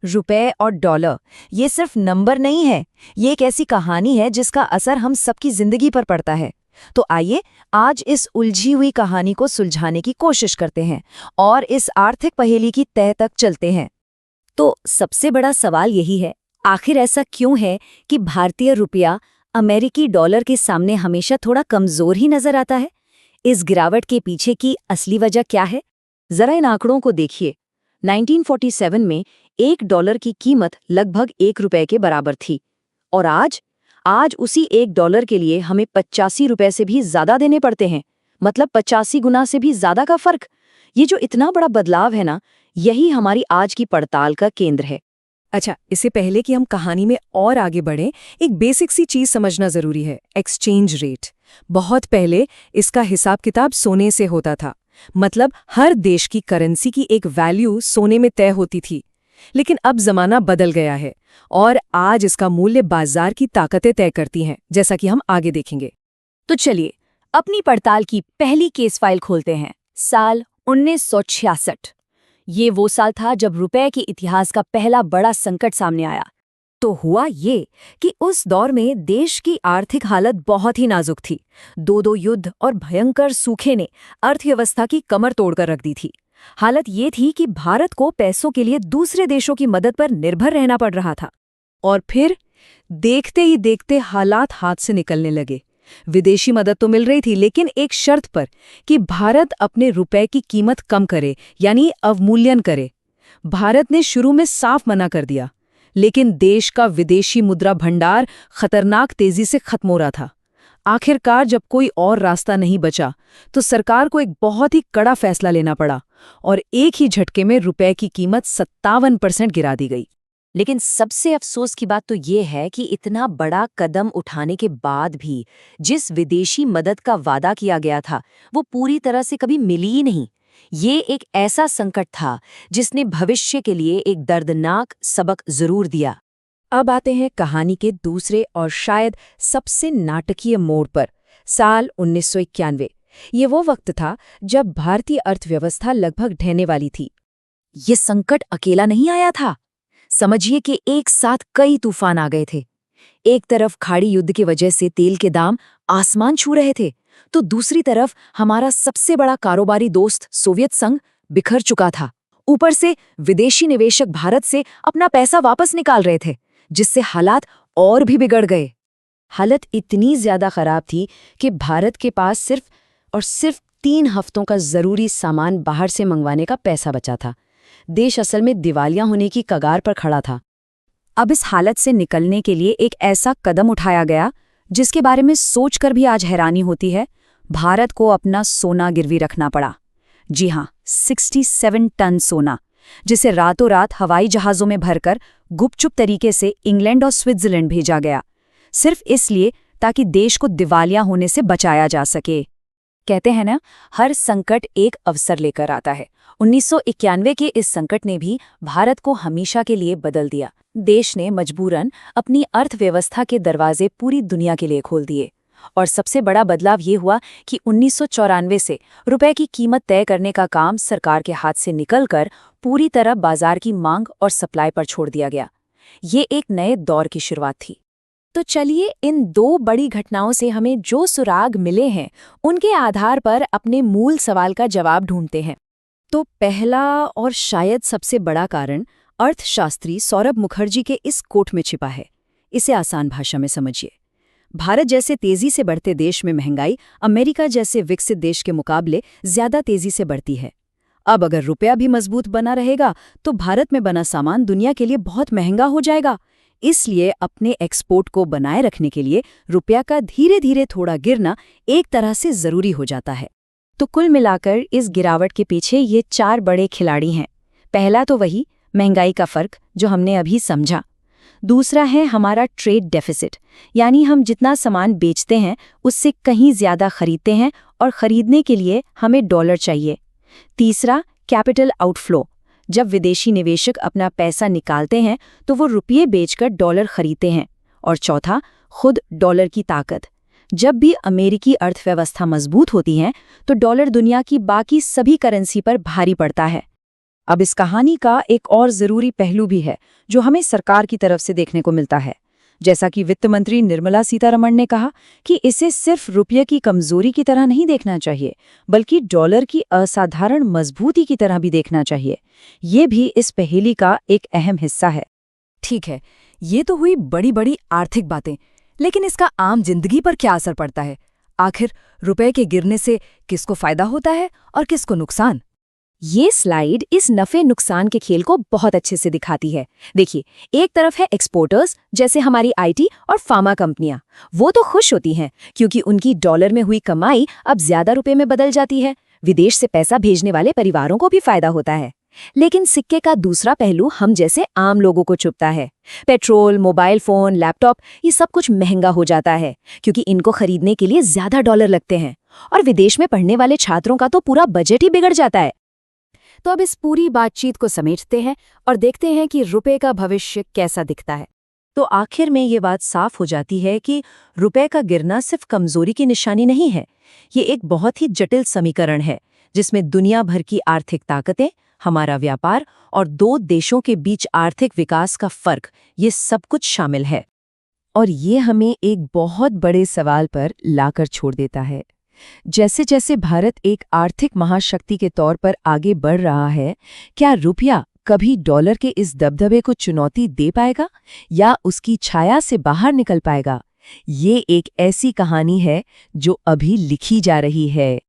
रुपए और डॉलर, ये सिर्फ नंबर नहीं है, ये एक ऐसी कहानी है जिसका असर हम सबकी जिंदगी पर पड़ता है। तो आइए आज इस उलझी हुई कहानी को सुलझाने की कोशिश करते हैं और इस आर्थिक पहेली की तह तक चलते हैं। तो सबसे बड़ा सवाल यही है, आखिर ऐसा क्यों है कि भारतीय रुपया अमेरिकी डॉलर के सामने हमेशा थोड़ा कमजोर ही नजर आता है? इस गिरावट के पीछे की असली वजह क्या है? जरा इन आंकड़ों को देखिए। 1947 में $1 की कीमत लगभग ₹1 के बराबर थी और आज उसी $1 के लिए हमें 85 रुपए से भी ज्यादा देने पड़ते हैं। मतलब 85 गुना से भी ज्यादा का फर्क। ये जो इतना बड़ा बदलाव है ना, यही हमारी आज की पड़ताल का केंद्र है। अच्छा, इससे पहले कि हम कहानी में और आगे बढ़ें, एक बेसिक सी चीज समझना जरूरी है, एक्सचेंज रेट। बहुत पहले इसका हिसाब किताब सोने से होता था। मतलब हर देश की करेंसी की एक वैल्यू सोने में तय होती थी। लेकिन अब जमाना बदल गया है और आज इसका मूल्य बाजार की ताकतें तय करती हैं, जैसा कि हम आगे देखेंगे। तो चलिए अपनी पड़ताल की पहली केस फाइल खोलते हैं। साल 1966। ये वो साल था जब रुपए के इतिहास का पहला बड़ा संकट सामने आया। तो हुआ ये कि उस दौर में देश की आर्थिक हालत बहुत ही नाजुक थी। दो युद्ध और भयंकर सूखे ने अर्थव्यवस्था की कमर तोड़कर रख दी थी। हालत ये थी कि भारत को पैसों के लिए दूसरे देशों की मदद पर निर्भर रहना पड़ रहा था। और फिर देखते ही देखते हालात हाथ से निकलने लगे। विदेशी मदद तो मिल रही थी, लेकिन एक शर्त पर कि भारत अपने रुपए की कीमत कम करे, यानी अवमूल्यन करे। भारत ने शुरू में साफ मना कर दिया, लेकिन देश का विदेशी मुद्रा भंडार खतरनाक तेजी से खत्म हो रहा था। आखिरकार जब कोई और रास्ता नहीं बचा, तो सरकार को एक बहुत ही कड़ा फैसला लेना पड़ा और एक ही झटके में रुपए की कीमत 57% गिरा दी गई। लेकिन सबसे अफसोस की बात तो ये है कि इतना बड़ा कदम उठाने के बाद भी जिस विदेशी मदद का वादा किया गया था, वो पूरी तरह से कभी मिली ही नहीं। ये एक ऐसा संकट था जिसने भविष्य के लिए एक दर्दनाक सबक जरूर दिया। अब आते हैं कहानी के दूसरे और शायद सबसे नाटकीय मोड़ पर। साल 1991। ये वो वक्त था जब भारतीय अर्थव्यवस्था लगभग ढहने वाली थी। ये संकट अकेला नहीं आया था। समझिए कि एक साथ कई तूफान आ गए थे। एक तरफ खाड़ी युद्ध की वजह से तेल के दाम आसमान छू रहे थे, तो दूसरी तरफ हमारा सबसे बड़ा कारोबारी दोस्त सोवियत संघ बिखर चुका था। ऊपर से विदेशी निवेशक भारत से अपना पैसा वापस निकाल रहे थे, जिससे हालात और भी बिगड़ गए। हालत इतनी ज्यादा खराब थी कि भारत के पास सिर्फ 3 हफ्तों का जरूरी सामान बाहर से मंगवाने का पैसा बचा था। देश असल में दिवालिया होने की कगार पर खड़ा था। अब इस हालत से निकलने के लिए एक ऐसा कदम उठाया गया जिसके बारे में सोचकर भी आज हैरानी होती है। भारत को अपना सोना गिरवी रखना पड़ा। जी हाँ, 67 टन सोना, जिसे रातों रात हवाई जहाज़ों में भरकर गुपचुप तरीके से इंग्लैंड और स्विट्जरलैंड भेजा गया, सिर्फ इसलिए ताकि देश को दिवालिया होने से बचाया जा सके। कहते हैं ना, हर संकट एक अवसर लेकर आता है। 1991 के इस संकट ने भी भारत को हमेशा के लिए बदल दिया। देश ने मजबूरन अपनी अर्थव्यवस्था के दरवाजे पूरी दुनिया के लिए खोल दिए। और सबसे बड़ा बदलाव ये हुआ कि 1994 से रुपए की कीमत तय करने का काम सरकार के हाथ से निकलकर पूरी तरह बाजार की मांग और सप्लाई पर छोड़ दिया गया। ये एक नए दौर की शुरुआत थी। तो चलिए इन 2 बड़ी घटनाओं से हमें जो सुराग मिले हैं, उनके आधार पर अपने मूल सवाल का जवाब ढूंढते हैं। तो पहला और शायद सबसे बड़ा कारण अर्थशास्त्री सौरभ मुखर्जी के इस कोट में छिपा है। इसे आसान भाषा में समझिए। भारत जैसे तेजी से बढ़ते देश में महंगाई अमेरिका जैसे विकसित देश के मुकाबले ज्यादा तेजी से बढ़ती है। अब अगर रुपया भी मजबूत बना रहेगा, तो भारत में बना सामान दुनिया के लिए बहुत महंगा हो जाएगा। इसलिए अपने एक्सपोर्ट को बनाए रखने के लिए रुपया का धीरे धीरे थोड़ा गिरना एक तरह से जरूरी हो जाता है। तो कुल मिलाकर इस गिरावट के पीछे ये 4 बड़े खिलाड़ी हैं। पहला तो वही महंगाई का फर्क जो हमने अभी समझा। दूसरा है हमारा ट्रेड डेफिसिट, यानी हम जितना सामान बेचते हैं उससे कहीं ज्यादा खरीदते हैं और खरीदने के लिए हमें डॉलर चाहिए। तीसरा कैपिटल आउटफ्लो, जब विदेशी निवेशक अपना पैसा निकालते हैं तो वो रुपये बेचकर डॉलर खरीदते हैं। और चौथा खुद डॉलर की ताकत, जब भी अमेरिकी अर्थव्यवस्था मजबूत होती है तो डॉलर दुनिया की बाकी सभी करेंसी पर भारी पड़ता है। अब इस कहानी का एक और जरूरी पहलू भी है जो हमें सरकार की तरफ से देखने को मिलता है। जैसा कि वित्त मंत्री निर्मला सीतारमण ने कहा कि इसे सिर्फ रुपये की कमजोरी की तरह नहीं देखना चाहिए, बल्कि डॉलर की असाधारण मजबूती की तरह भी देखना चाहिए। ये भी इस पहेली का एक अहम हिस्सा है। ठीक है, ये तो हुई बड़ी बड़ी आर्थिक बातें, लेकिन इसका आम जिंदगी पर क्या असर पड़ता है? आखिर रुपए के गिरने से किसको फायदा होता है और किसको नुकसान? ये स्लाइड इस नफे नुकसान के खेल को बहुत अच्छे से दिखाती है। देखिए, एक तरफ है एक्सपोर्टर्स जैसे हमारी आईटी और फार्मा कंपनियां। वो तो खुश होती हैं क्योंकि उनकी डॉलर में हुई कमाई अब ज्यादा रुपए में बदल जाती है। विदेश से पैसा भेजने वाले परिवारों को भी फायदा होता है। लेकिन सिक्के का दूसरा पहलू हम जैसे आम लोगों को चुभता है। पेट्रोल, मोबाइल फोन, लैपटॉप, ये सब कुछ महंगा हो जाता है क्योंकि इनको खरीदने के लिए ज्यादा डॉलर लगते हैं। और विदेश में पढ़ने वाले छात्रों का तो पूरा बजट ही बिगड़ जाता है। तो अब इस पूरी बातचीत को समेटते हैं और देखते हैं कि रुपए का भविष्य कैसा दिखता है। तो आखिर में ये बात साफ हो जाती है कि रुपए का गिरना सिर्फ कमजोरी की निशानी नहीं है। ये एक बहुत ही जटिल समीकरण है जिसमें दुनिया भर की आर्थिक ताकतें, हमारा व्यापार और दो देशों के बीच आर्थिक विकास का फर्क, ये सब कुछ शामिल है। और ये हमें एक बहुत बड़े सवाल पर लाकर छोड़ देता है। जैसे जैसे भारत एक आर्थिक महाशक्ति के तौर पर आगे बढ़ रहा है, क्या रुपया कभी डॉलर के इस दबदबे को चुनौती दे पाएगा या उसकी छाया से बाहर निकल पाएगा? ये एक ऐसी कहानी है जो अभी लिखी जा रही है।